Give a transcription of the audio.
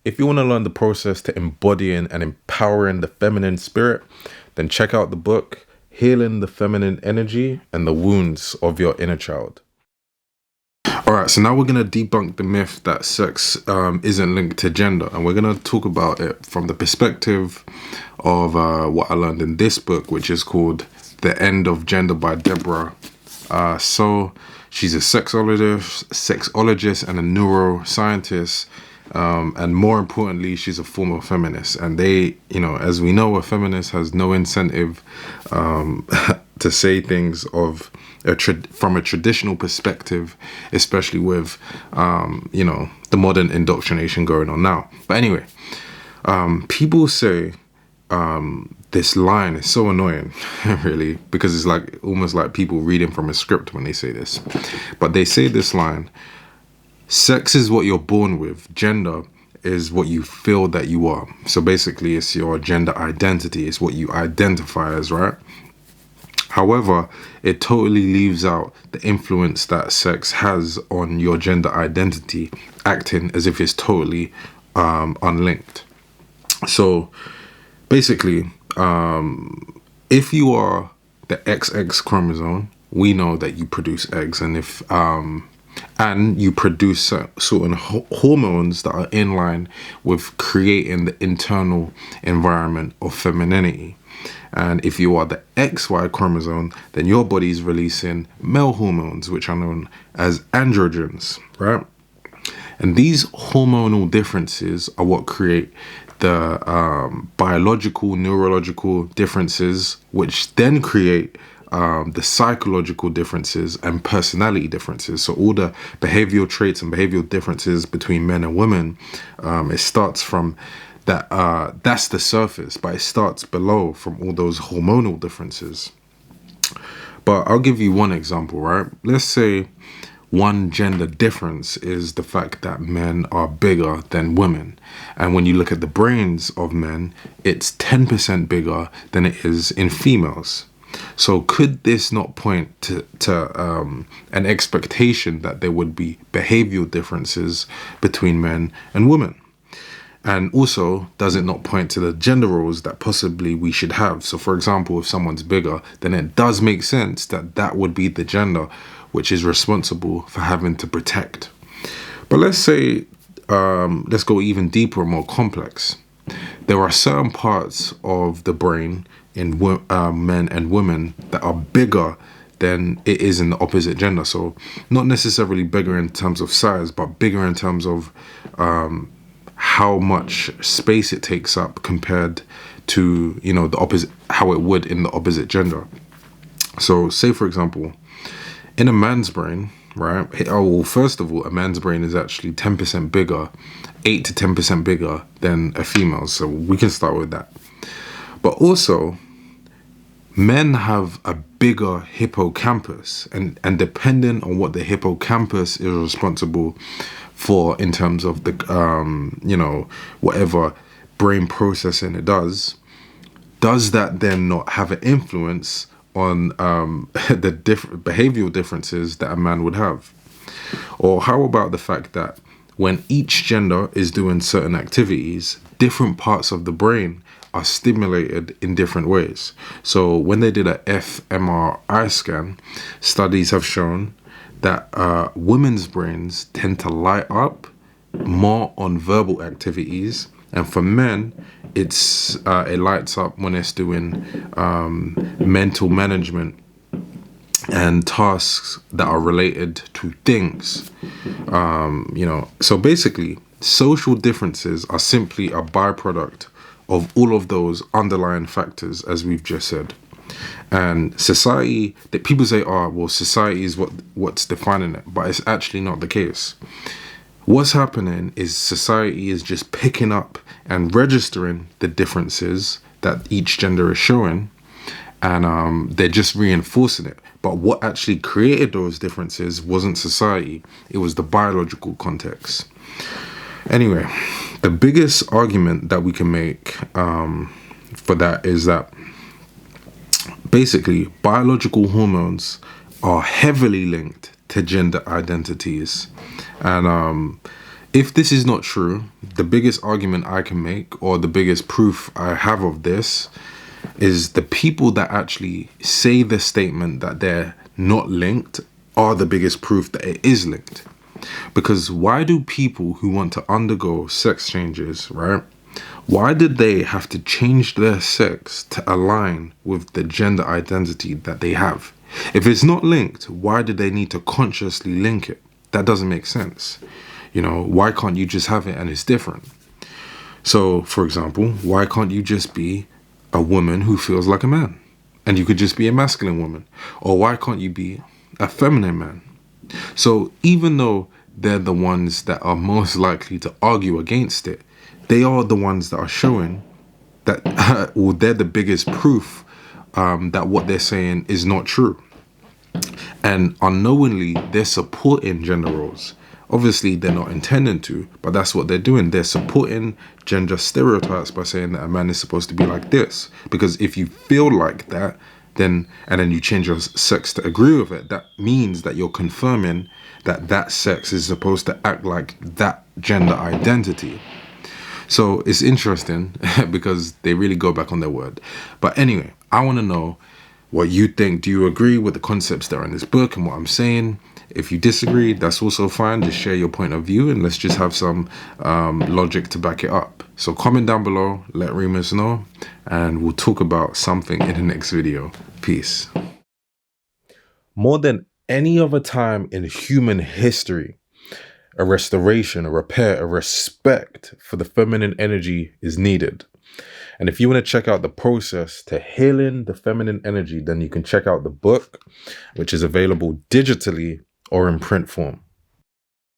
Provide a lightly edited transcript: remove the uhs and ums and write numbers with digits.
if you want to learn the process to embodying and empowering the feminine spirit, then check out the book, Healing the Feminine Energy and the Wounds of Your Inner Child. Alright, so now we're going to debunk the myth that sex isn't linked to gender. And we're going to talk about it from the perspective of what I learned in this book, which is called The End of Gender by Debra Soh. She's a sexologist and a neuroscientist. And more importantly, she's a former feminist. And they, as we know, a feminist has no incentive to say things from a traditional perspective, especially with, the modern indoctrination going on now. But anyway, people say this line is so annoying, really, because it's like almost like people reading from a script when they say this. But they say this line: sex is what you're born with. Gender is what you feel that you are. So basically, it's your gender identity. It's what you identify as, right? However, it totally leaves out the influence that sex has on your gender identity, acting as if it's totally unlinked. So basically, if you are the XX chromosome, we know that you produce eggs, and if and you produce certain hormones that are in line with creating the internal environment of femininity. And if you are the XY chromosome, then your body is releasing male hormones, which are known as androgens, right? And these hormonal differences are what create the biological, neurological differences, which then create the psychological differences and personality differences. So all the behavioral traits and behavioral differences between men and women, it starts from that. That's the surface, but it starts below from all those hormonal differences. But I'll give you one example, right? Let's say one gender difference is the fact that men are bigger than women. And when you look at the brains of men, it's 10% bigger than it is in females. So could this not point to an expectation that there would be behavioral differences between men and women? And also, does it not point to the gender roles that possibly we should have? So for example, if someone's bigger, then it does make sense that that would be the gender which is responsible for having to protect. But let's say, let's go even deeper and more complex. There are certain parts of the brain in men and women that are bigger than it is in the opposite gender. So not necessarily bigger in terms of size, but bigger in terms of how much space it takes up compared to, the opposite, how it would in the opposite gender. So say, for example, in a man's brain, right? Oh, well, first of all, a man's brain is actually 10% bigger, 8 to 10% bigger than a female. So we can start with that. But also, men have a bigger hippocampus, and depending on what the hippocampus is responsible for in terms of the, whatever brain processing it does that then not have an influence on the different behavioral differences that a man would have? Or how about the fact that when each gender is doing certain activities, different parts of the brain are stimulated in different ways? So when they did a fMRI scan, studies have shown that women's brains tend to light up more on verbal activities, and for men, it lights up when it's doing mental management and tasks that are related to things. So basically, social differences are simply a byproduct of all of those underlying factors, as we've just said. And society, that people say, oh, well, society is what's defining it, but it's actually not the case. What's happening is society is just picking up and registering the differences that each gender is showing, and they're just reinforcing it. But what actually created those differences wasn't society, it was the biological context. Anyway, the biggest argument that we can make for that is that basically biological hormones are heavily linked to gender identities. And If this is not true, the biggest argument I can make, or the biggest proof I have of this, is the people that actually say the statement that they're not linked are the biggest proof that it is linked. Because why do people who want to undergo sex changes, right? Why did they have to change their sex to align with the gender identity that they have? If it's not linked, why did they need to consciously link it? That doesn't make sense. You know, why can't you just have it and it's different? So, for example, why can't you just be a woman who feels like a man? And you could just be a masculine woman. Or why can't you be a feminine man? So even though they're the ones that are most likely to argue against it, they are the ones that are showing that, well, they're the biggest proof that what they're saying is not true. And unknowingly, they're supporting gender roles. Obviously, they're not intending to, but that's what they're doing. They're supporting gender stereotypes by saying that a man is supposed to be like this. Because if you feel like that, and then you change your sex to agree with it, that means that you're confirming that that sex is supposed to act like that gender identity. So it's interesting because they really go back on their word. But anyway, I want to know what you think. Do you agree with the concepts that are in this book and what I'm saying? If you disagree, that's also fine. Just share your point of view and let's just have some logic to back it up. So comment down below, let Reemus know, and we'll talk about something in the next video. Peace. More than any other time in human history, a restoration, a repair, a respect for the feminine energy is needed. And if you want to check out the process to healing the feminine energy, then you can check out the book, which is available digitally or in print form.